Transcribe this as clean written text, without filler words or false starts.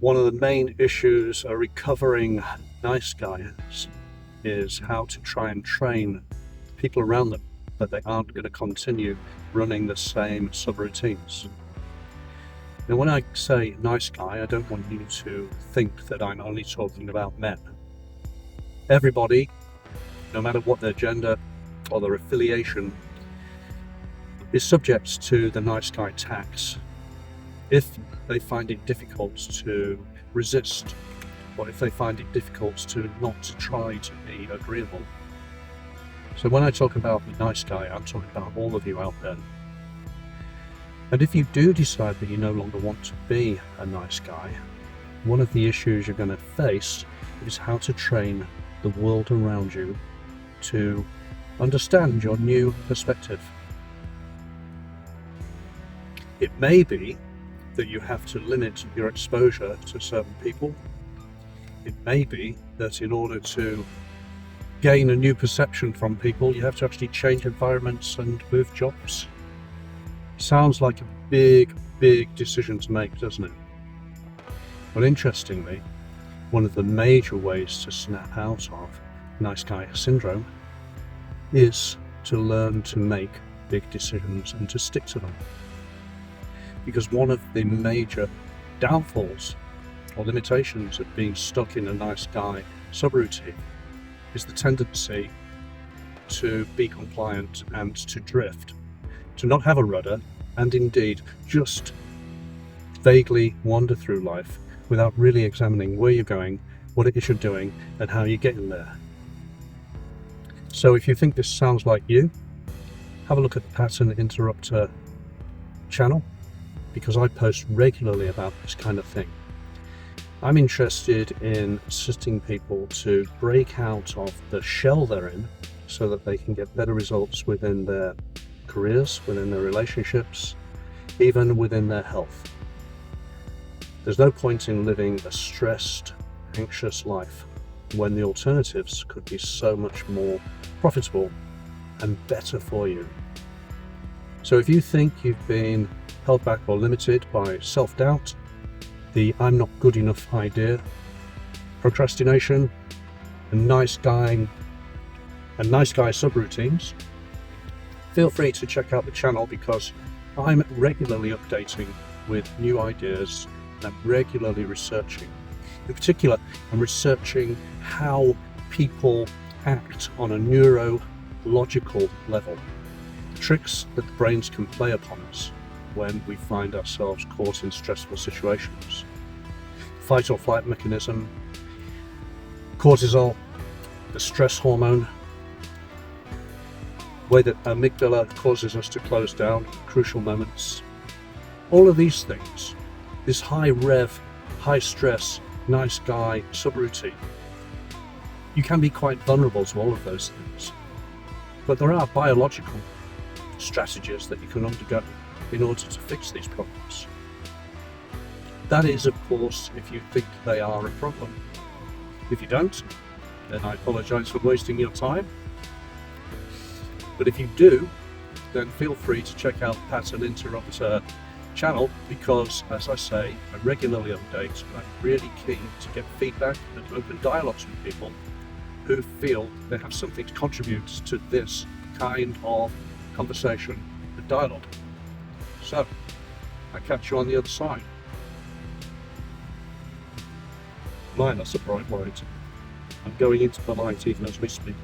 One of the main issues a recovering nice guy is how to try and train people around them that they aren't going to continue running the same subroutines. Now, when I say nice guy, I don't want you to think that I'm only talking about men. Everybody, no matter what their gender or their affiliation, is subject to the nice guy tax if they find it difficult to resist, or if they find it difficult to not try to be agreeable. So when I talk about the nice guy, I'm talking about all of you out there. And if you do decide that you no longer want to be a nice guy, one of the issues you're going to face is how to train the world around you to understand your new perspective. It may be that you have to limit your exposure to certain people. It may be that in order to gain a new perception from people, you have to actually change environments and move jobs. Sounds like a big decision to make, doesn't it? But interestingly, one of the major ways to snap out of nice guy syndrome is to learn to make big decisions and to stick to them. Because one of the major downfalls or limitations of being stuck in a nice guy subroutine is the tendency to be compliant and to drift, to not have a rudder, and indeed just vaguely wander through life without really examining where you're going, what it is you're doing, and how you're getting there. So if you think this sounds like you, have a look at the Pattern Interrupter channel, because I post regularly about this kind of thing. I'm interested in assisting people to break out of the shell they're in so that they can get better results within their careers, within their relationships, even within their health. There's no point in living a stressed, anxious life when the alternatives could be so much more profitable and better for you. So if you think you've been held back or limited by self-doubt, the I'm not good enough idea, procrastination, and nice guy subroutines, feel free to check out the channel, because I'm regularly updating with new ideas and I'm regularly researching. In particular, I'm researching how people act on a neurological level, tricks that the brains can play upon us when we find ourselves caught in stressful situations. Fight or flight mechanism, cortisol, the stress hormone, way that amygdala causes us to close down at crucial moments. All of these things, this high rev, high stress, nice guy subroutine, you can be quite vulnerable to all of those things. But there are biological strategies that you can undergo in order to fix these problems. That is, of course, if you think they are a problem. If you don't, then I apologise for wasting your time. But if you do, then feel free to check out the Pattern Interrupter channel, because, as I say, I regularly update and I'm really keen to get feedback and open dialogues with people who feel they have something to contribute to this kind of conversation and dialogue. So, I catch you on the other side. Man, that's a bright light. I'm going into the light even as we speak.